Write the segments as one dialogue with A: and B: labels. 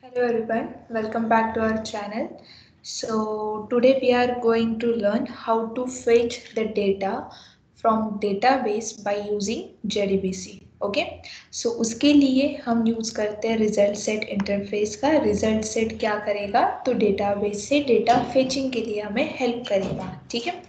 A: Hello everyone, welcome back to our channel. So today we are going to learn how to fetch the data from database by using JDBC. Okay so उसके लिए हम use करते हैं result set interface का। Result set क्या करेगा तो database से डेटा फेचिंग के लिए हमें हेल्प करेगा। ठीक है,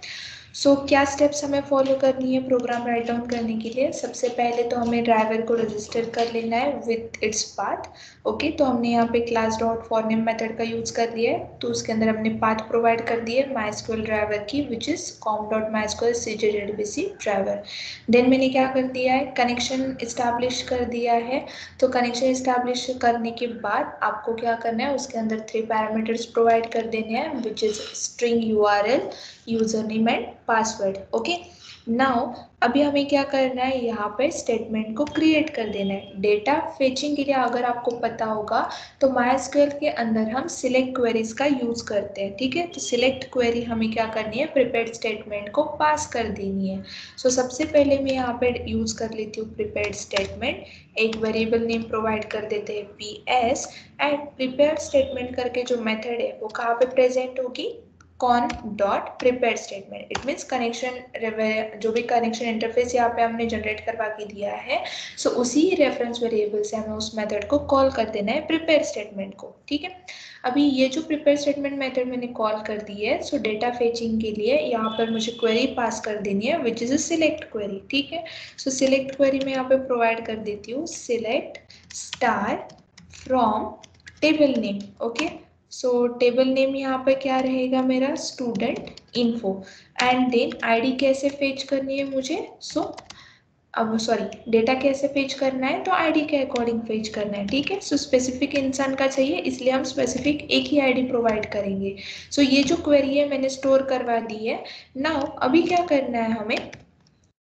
A: सो क्या स्टेप्स हमें फॉलो करनी है प्रोग्राम राइट डाउन करने के लिए। सबसे पहले तो हमें ड्राइवर को रजिस्टर कर लेना है विथ इट्स पाथ। ओके, तो हमने यहाँ पे class dot for name method का यूज कर लिया है, तो उसके अंदर हमने पाथ प्रोवाइड कर दी है माइस्क्यूएल ड्राइवर की which is com dot MySQL cjdbc driver. Then मैंने क्या कर दिया है, कनेक्शन इस्टेब्लिश कर दिया है। तो कनेक्शन इस्टेब्लिश करने के बाद आपको क्या करना है, उसके अंदर 3 पैरामीटर्स प्रोवाइड कर देने हैं which is string URL, user name and password. Okay, now अभी हमें क्या करना है, यहाँ पे स्टेटमेंट को क्रिएट कर देना है। डेटा फेचिंग के लिए अगर आपको पता होगा तो माइस्क्यूएल के अंदर हम सिलेक्ट क्वेरीज का यूज करते हैं। ठीक है, तो सिलेक्ट क्वेरी हमें क्या करनी है, प्रिपेयर्ड स्टेटमेंट को पास कर देनी है। सो सबसे पहले मैं यहाँ पे यूज कर लेती हूँ प्रिपेयर्ड स्टेटमेंट। एक वेरिएबल नेम प्रोवाइड कर देते हैं PS एंड प्रिपेयर्ड स्टेटमेंट करके जो मेथड है वो कहाँ पे प्रेजेंट होगी, cone dot prepare statement. It means connection, जो भी कनेक्शन इंटरफेस यहाँ पे हमने जनरेट करवा के दिया है, सो उसी रेफरेंस वेरिएबल से हमें उस मेथड को कॉल कर देना है प्रिपेयर स्टेटमेंट को। ठीक है, अभी ये जो प्रिपेयर स्टेटमेंट मेथड मैंने कॉल कर दी है, सो डेटा फेचिंग के लिए यहाँ पर मुझे क्वेरी पास कर देनी है which is a select query. ठीक है, सो सिलेक्ट क्वेरी में यहाँ पे प्रोवाइड कर देती हूँ select star from table name. Okay, so table name यहाँ पे क्या रहेगा मेरा, student info. And then ID कैसे फेच करनी है मुझे, अब सॉरी डेटा कैसे फेच करना है, तो आईडी के अकॉर्डिंग फेच करना है। ठीक है, सो स्पेसिफिक इंसान का चाहिए इसलिए हम स्पेसिफिक एक ही आईडी प्रोवाइड करेंगे। सो ये जो क्वेरी है मैंने स्टोर करवा दी है। नाउ अभी क्या करना है हमें,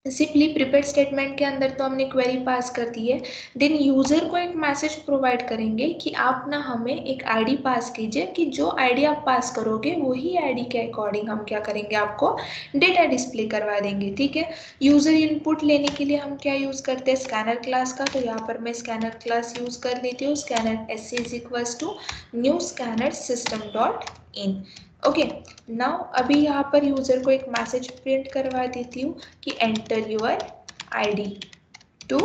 A: सिंपली प्रिपेयर स्टेटमेंट के अंदर तो हमने क्वेरी पास कर दी है। देन यूजर को एक मैसेज प्रोवाइड करेंगे कि आप ना हमें एक आईडी पास कीजिए, कि जो आईडी आप पास करोगे वही आईडी के अकॉर्डिंग हम क्या करेंगे, आपको डेटा डिस्प्ले करवा देंगे। ठीक है, यूजर इनपुट लेने के लिए हम क्या यूज करते हैं, स्कैनर क्लास का। तो यहाँ पर मैं स्कैनर क्लास यूज कर लेती हूँ, scanner SC is equals to new scanner system dot in. Okay, now अभी यहाँ पर यूजर को एक मैसेज प्रिंट करवा देती हूँ कि enter your ID to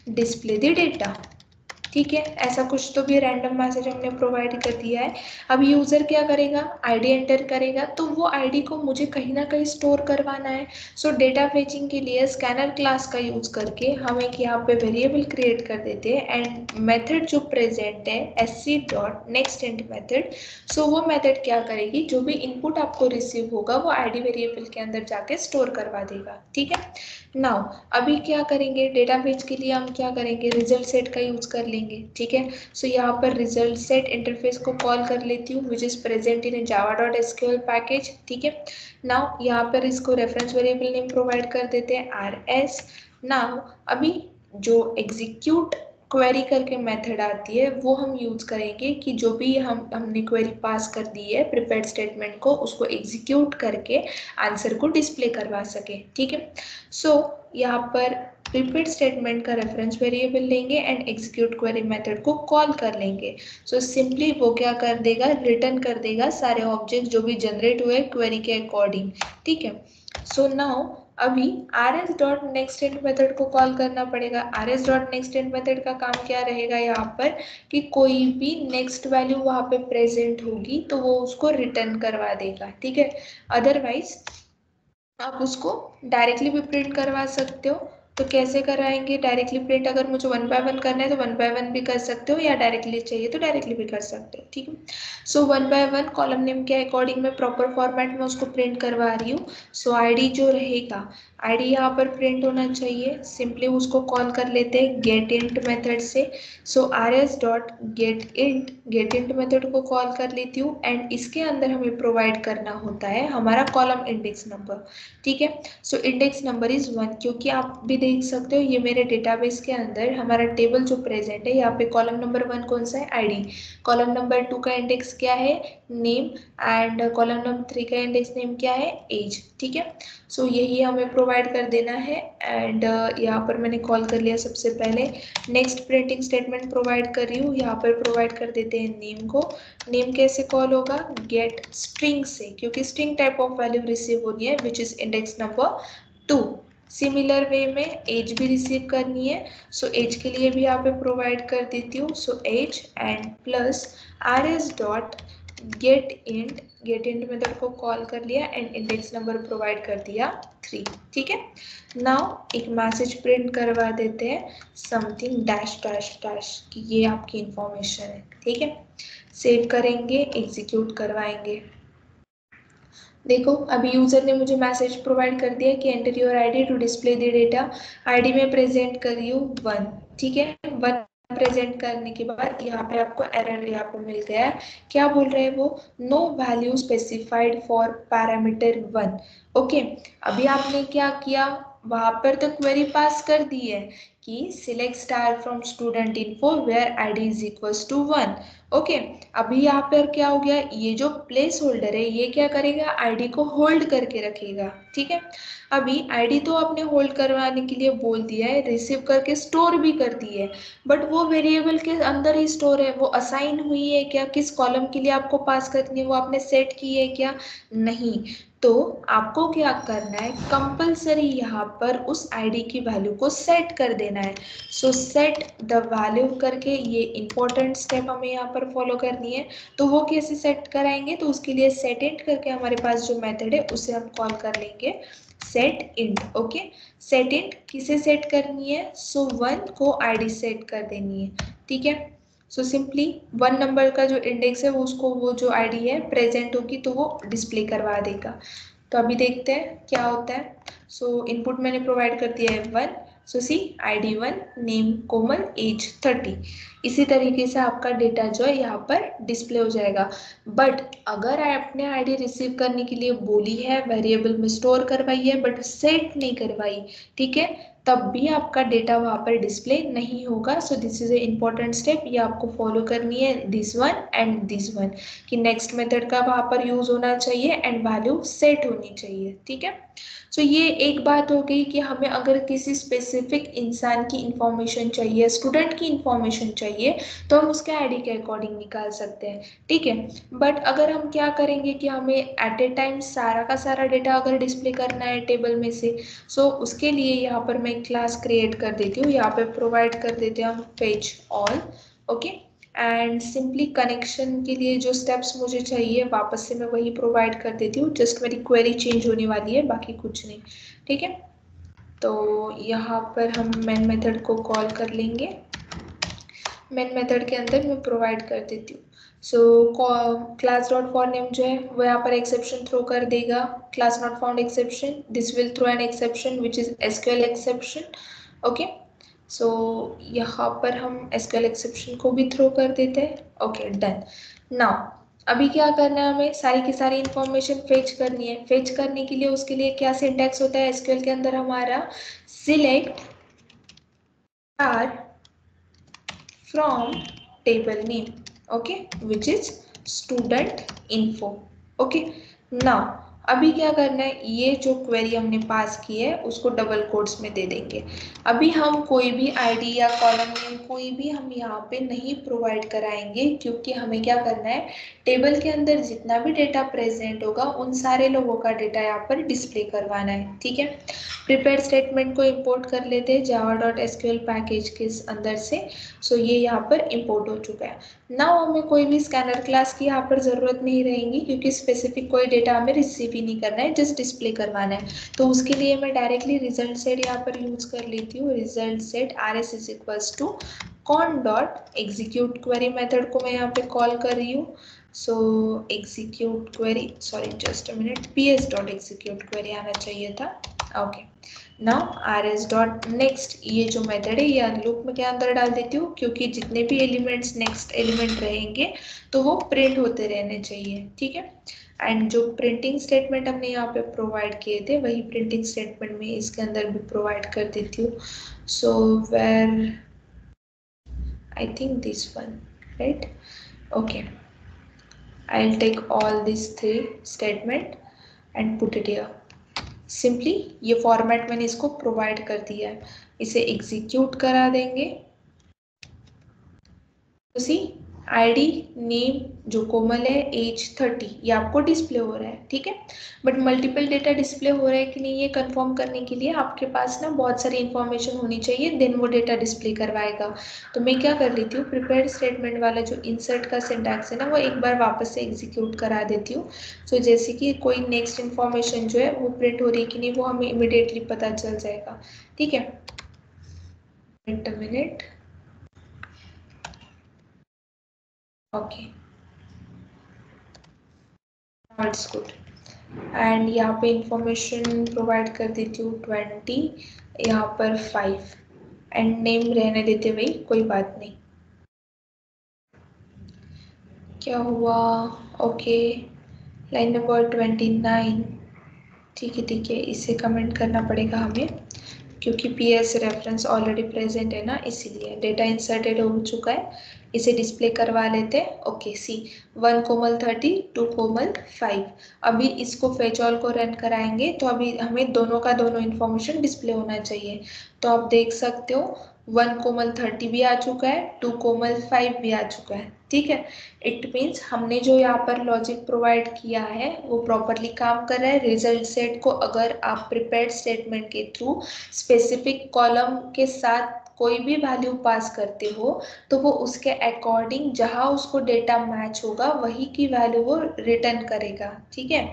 A: display the data. ठीक है, ऐसा कुछ तो भी रैंडम मैसेज हमने प्रोवाइड कर दिया है। अब यूजर क्या करेगा, आईडी एंटर करेगा, तो वो आईडी को मुझे कहीं ना कहीं स्टोर करवाना है। सो डेटा फेचिंग के लिए स्कैनर क्लास का यूज करके हम एक यहाँ पे वेरिएबल क्रिएट कर देते हैं एंड मेथड जो प्रेजेंट है SC dot next int method. So वो मेथड क्या करेगी, जो भी इनपुट आपको रिसीव होगा वो आईडी वेरिएबल के अंदर जाके स्टोर करवा देगा। ठीक है, नाउ अभी क्या करेंगे, डेटाबेस के लिए हम क्या करेंगे, रिजल्ट सेट का यूज कर लेंगे। ठीक है, सो यहाँ पर रिजल्ट सेट इंटरफेस को कॉल कर लेती हूँ which is present in java.sql package. ठीक है, नाउ यहाँ पर इसको रेफरेंस वेरिएबल नेम प्रोवाइड कर देते हैं RS। नाउ अभी जो एग्जीक्यूट क्वेरी करके मेथड आती है वो हम यूज करेंगे, कि जो भी हमने क्वेरी पास कर दी है प्रिपेयर्ड स्टेटमेंट को, उसको एग्जीक्यूट करके आंसर को डिस्प्ले करवा सके। ठीक है, सो यहाँ पर प्रिपेयर्ड स्टेटमेंट का रेफरेंस वेरिएबल लेंगे एंड एग्जीक्यूट क्वेरी मेथड को कॉल कर लेंगे। सो सिंपली वो क्या कर देगा, रिटर्न कर देगा सारे ऑब्जेक्ट जो भी जनरेट हुए क्वेरी के अकॉर्डिंग। ठीक है, सो नाउ अभी RS dot next int method को कॉल करना पड़ेगा। RS dot next int method का काम क्या रहेगा यहाँ पर, कि कोई भी नेक्स्ट वैल्यू वहाँ पे प्रेजेंट होगी तो वो उसको रिटर्न करवा देगा। ठीक है, अदरवाइज आप उसको डायरेक्टली भी प्रिंट करवा सकते हो। तो कैसे कराएंगे, डायरेक्टली प्रिंट अगर मुझे 1 बाय 1 करना है तो 1 बाय 1 भी कर सकते हो, या डायरेक्टली चाहिए तो डायरेक्टली भी कर सकते हो। ठीक है, सो 1 बाय 1 कॉलम नेम के अकॉर्डिंग मैं प्रॉपर फॉर्मेट में उसको प्रिंट करवा रही हूँ। सो आईडी जो रहेगा, आईडी यहाँ पर प्रिंट होना चाहिए। सिंपली उसको कॉल कर लेते हैं गेट इंट मेथड से। सो RS dot get int method को कॉल कर लेती हूँ एंड इसके अंदर हमें प्रोवाइड करना होता है हमारा कॉलम इंडेक्स नंबर। ठीक है, सो इंडेक्स नंबर इज 1, क्योंकि आप भी देख सकते हो ये मेरे डेटाबेस के अंदर हमारा टेबल जो प्रेजेंट है, यहाँ पे कॉलम नंबर 1 कौन सा है, आईडी। कॉलम नंबर 2 का इंडेक्स क्या है, नेम। एंड कॉलम नंबर 3 का इंडेक्स नेम क्या है, एज। ठीक है, सो यही हमें प्रोवाइड कर देना है एंड यहाँ पर मैंने कॉल कर लिया सबसे पहले। नेक्स्ट प्रिंटिंग स्टेटमेंट प्रोवाइड कर रही हूँ, यहाँ पर प्रोवाइड कर देते हैं नेम को। नेम कैसे कॉल होगा, गेट स्ट्रिंग से, क्योंकि string type of value receive होनी है which is index number 2। Similar way में एज भी रिसीव करनी है, सो एज के लिए भी यहाँ पे प्रोवाइड कर देती हूँ। So as and plus rs dot get int method को कॉल कर लिया एंड इंडेक्स नंबर प्रोवाइड कर दिया 3। ठीक है, नाउ एक मैसेज प्रिंट करवा देते हैं समथिंग डैश डैश डैश कि ये आपकी इंफॉर्मेशन है। ठीक है, सेव करेंगे, एग्जीक्यूट करवाएंगे। देखो अभी यूजर ने मुझे मैसेज प्रोवाइड कर दिया कि enter your ID to display the data. ID में प्रेजेंट कर रही हूँ 1। ठीक है, 1 प्रेजेंट करने के बाद यहाँ पे आपको एरर यहाँ पे मिल गया है। क्या बोल रहे हैं वो, no value specified for parameter 1। Okay, अभी आपने क्या किया, वहां पर तो क्वेरी पास कर दी है कि select star from student info where ID is equals to 1। Okay, अभी यहाँ पर क्या हो गया, ये जो प्लेस होल्डर है ये क्या करेगा, आईडी को होल्ड करके रखेगा। ठीक है, अभी आईडी तो आपने होल्ड करवाने के लिए बोल दिया है, रिसीव करके स्टोर भी कर दी है, बट वो वेरिएबल के अंदर ही स्टोर है, वो असाइन हुई है क्या, किस कॉलम के लिए आपको पास करनी है वो आपने सेट की है क्या, नहीं। तो आपको क्या करना है, कंपलसरी यहाँ पर उस आईडी की वैल्यू को सेट कर देना है। सो सेट द वैल्यू करके ये इंपॉर्टेंट स्टेप हमें यहाँ पर फॉलो करनी है। तो वो कैसे सेट कराएंगे, तो उसके लिए सेट इंट करके हमारे पास जो मेथड है उसे हम कॉल कर लेंगे set int. Okay, set int किसे सेट करनी है, सो 1 को आईडी सेट कर देनी है। ठीक है, सो सिंपली 1 नंबर का जो इंडेक्स है वो उसको वो जो आईडी है प्रेजेंट होगी तो वो डिस्प्ले करवा देगा। तो अभी देखते हैं क्या होता है। सो इनपुट मैंने प्रोवाइड कर दिया है 1। सो सी ID 1, नेम कोमल, एज 30। इसी तरीके से आपका डेटा जो है यहाँ पर डिस्प्ले हो जाएगा। बट अगर आपने आईडी रिसीव करने के लिए बोली है, वेरिएबल में स्टोर करवाई है बट सेट नहीं करवाई, ठीक है, तब भी आपका डेटा वहाँ पर डिस्प्ले नहीं होगा। So this is a important step, ये आपको फॉलो करनी है, this one and this one, कि नेक्स्ट मेथड का वहाँ पर यूज होना चाहिए एंड वैल्यू सेट होनी चाहिए। ठीक है, सो ये एक बात हो गई कि हमें अगर किसी स्पेसिफिक इंसान की इंफॉर्मेशन चाहिए, स्टूडेंट की इंफॉर्मेशन चाहिए, तो हम उसके आईडी के अकॉर्डिंग निकाल सकते हैं। ठीक है, बट अगर हम क्या करेंगे कि हमें एट ए टाइम सारा का सारा डेटा अगर डिस्प्ले करना है टेबल में से, सो उसके लिए यहाँ पर मैं क्लास क्रिएट कर देती हूँ, यहाँ पे प्रोवाइड कर देते हैं हम fetch all. Okay, and simply connection के लिए जो स्टेप्स मुझे चाहिए वापस से मैं वही प्रोवाइड कर देती हूँ, जस्ट मेरी क्वेरी चेंज होने वाली है, बाकी कुछ नहीं। ठीक है, तो यहाँ पर हम मेन मेथड को कॉल कर लेंगे। मेन मेथड के अंदर मैं प्रोवाइड कर देती हूँ। So class dot for name जो है वो यहाँ पर एक्सेप्शन थ्रो कर देगा, class not found exception, this will throw an exception which is SQL exception. Okay, so यहाँ पर हम SQL एक्सेप्शन को भी थ्रो कर देते हैं। Okay, done. नाउ अभी क्या करना है, हमें सारी की सारी इंफॉर्मेशन फेच करनी है। फेच करने के लिए उसके लिए क्या सिंटैक्स होता है SQL के अंदर हमारा, select star from table name, okay, which is student info। okay, now अभी क्या करना है, ये जो क्वेरी हमने पास की है उसको डबल कोट्स में दे देंगे। अभी हम कोई भी आईडी या कॉलम नेम कोई भी हम यहाँ पे नहीं प्रोवाइड कराएंगे, क्योंकि हमें क्या करना है, टेबल के अंदर जितना भी डेटा प्रेजेंट होगा उन सारे लोगों का डेटा यहाँ पर डिस्प्ले करवाना है। ठीक है, प्रिपेयर स्टेटमेंट को इंपोर्ट कर लेते हैं java.sql पैकेज के अंदर से। सो ये यहाँ पर इंपोर्ट हो चुका है। नाउ हमें कोई भी स्कैनर क्लास की यहाँ पर जरूरत नहीं रहेगी, क्योंकि स्पेसिफिक कोई डेटा हमें रिसीव ही नहीं करना है, जस्ट डिस्प्ले करवाना है। तो उसके लिए मैं डायरेक्टली रिजल्ट सेट यहाँ पर यूज कर लेती हूँ। Result set rs is equals to con dot execute query method को मैं यहाँ पे कॉल कर रही हूँ। So execute query, sorry just a minute, ps dot execute query आना चाहिए था। Okay, now rs dot next, ये जो मेथड है ये लूप में क्या अंदर डाल देती हूँ, क्योंकि जितने भी एलिमेंट्स नेक्स्ट एलिमेंट रहेंगे तो वो प्रिंट होते रहने चाहिए। ठीक है, एंड जो प्रिंटिंग स्टेटमेंट हमने यहाँ पे प्रोवाइड किए थे वही प्रिंटिंग स्टेटमेंट में इसके अंदर भी प्रोवाइड कर देती हूँ। So where I think this one, right? Okay, I'll take all these 3 statement and put it here. Simply ये फॉर्मेट मैंने इसको प्रोवाइड कर दिया है, इसे एग्जीक्यूट करा देंगे। उसी आईडी नेम जो कोमल है, एज 30, ये आपको डिस्प्ले हो रहा है, ठीक है। बट मल्टीपल डेटा डिस्प्ले हो रहा है कि नहीं ये कंफर्म करने के लिए आपके पास ना बहुत सारी इंफॉर्मेशन होनी चाहिए, देन वो डेटा डिस्प्ले करवाएगा। तो मैं क्या कर लेती हूँ, प्रिपेयर्ड स्टेटमेंट वाला जो इंसर्ट का सिंटैक्स है ना, वो एक बार वापस से एग्जीक्यूट करा देती हूँ। सो जैसे कि कोई नेक्स्ट इन्फॉर्मेशन जो है वो प्रिंट हो रही है कि नहीं, वो हमें इमिडिएटली पता चल जाएगा, ठीक है। Wait a minute, okay, it's good. And यहाँ पे इंफॉर्मेशन प्रोवाइड कर देती हूँ 20, यहाँ पर 5, एंड नेम रहने देते भाई, कोई बात नहीं। क्या हुआ, ओके, लाइन नंबर 29, ठीक है, इसे कमेंट करना पड़ेगा हमें क्योंकि PS रेफरेंस ऑलरेडी प्रेजेंट है ना, इसीलिए डेटा इंसर्टेड हो चुका है, इसे डिस्प्ले करवा लेते हैं। ओके, सी 1 कोमल 30, 2 कोमल 5। अभी इसको फेच ऑल को रन कराएंगे तो अभी हमें दोनों का दोनों इन्फॉर्मेशन डिस्प्ले होना चाहिए। तो आप देख सकते हो 1 कोमल 30 भी आ चुका है, 2 कोमल 5 भी आ चुका है, ठीक है। इट मीन्स हमने जो यहाँ पर लॉजिक प्रोवाइड किया है वो प्रॉपरली काम कर रहा है। रिजल्ट सेट को अगर आप प्रिपेयर्ड स्टेटमेंट के थ्रू स्पेसिफिक कॉलम के साथ कोई भी वैल्यू पास करते हो तो वो उसके अकॉर्डिंग जहां उसको डेटा मैच होगा वही की वैल्यू वो रिटर्न करेगा, ठीक है।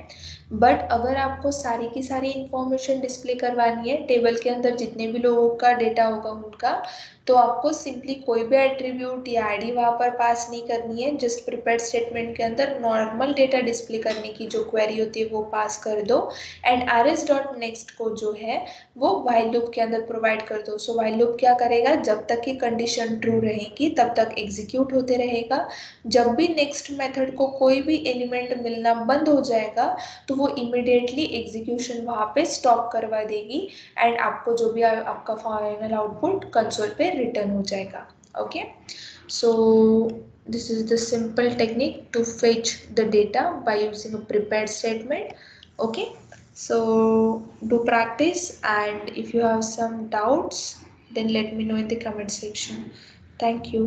A: बट अगर आपको सारी की सारी इंफॉर्मेशन डिस्प्ले करवानी है टेबल के अंदर जितने भी लोगों का डेटा होगा उनका, तो आपको सिंपली कोई भी एट्रीब्यूट या आईडी वहां पर पास नहीं करनी है, जस्ट प्रिपेयर्ड स्टेटमेंट के अंदर नॉर्मल डेटा डिस्प्ले करने की जो क्वेरी होती है वो पास कर दो, एंड rs.next को जो है वो while लूप के अंदर प्रोवाइड कर दो। सो while लूप क्या करेगा, जब तक की कंडीशन ट्रू रहेगी तब तक एग्जीक्यूट होते रहेगा। जब भी नेक्स्ट मेथड को कोई भी एलिमेंट मिलना बंद हो जाएगा तो वो इमिडिएटली एग्जीक्यूशन वहां पे स्टॉप करवा देगी, एंड आपको जो भी आपका फाइनल आउटपुट कंसोल पे रिटर्न हो जाएगा। Okay, so this is the simple technique to fetch the data by using a prepared statement. Okay, so do practice, and if you have some doubts then let me know in the comment section. Thank you.